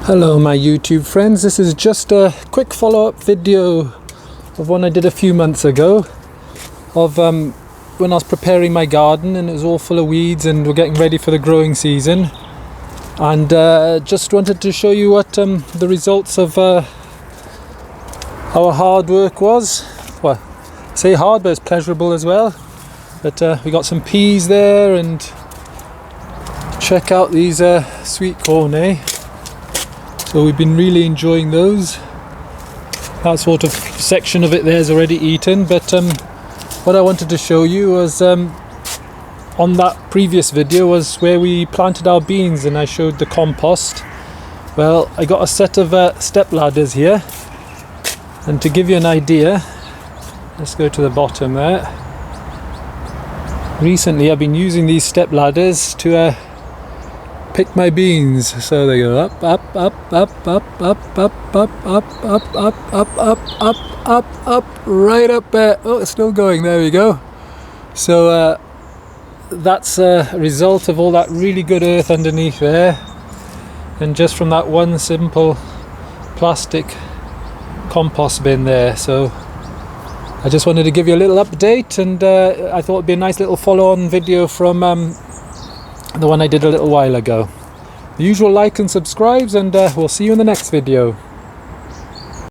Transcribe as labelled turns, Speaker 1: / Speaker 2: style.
Speaker 1: Hello my YouTube friends, this is just a quick follow-up video of one I did a few months ago of when I was preparing my garden and it was all full of weeds and we're getting ready for the growing season, and just wanted to show you what the results of our hard work was. Well, I say hard, but it's pleasurable as well. But we got some peas there, and check out these sweet corn, eh? So we've been really enjoying those. That sort of section of it there is already eaten, but what I wanted to show you was on that previous video was where we planted our beans and I showed the compost. Well, I got a set of step ladders here, and to give you an idea, let's go to the bottom there. Recently I've been using these step ladders to pick my beans. So they go up, up, up, up, up, up, up, up, up, up, up, up, up, up, up, right up there. Oh, it's still going. There we go. So that's a result of all that really good earth underneath there, and just from that one simple plastic compost bin there. So I just wanted to give you a little update, and I thought it'd be a nice little follow-on video from the one I did a little while ago. The usual like and subscribes, and we'll see you in the next video.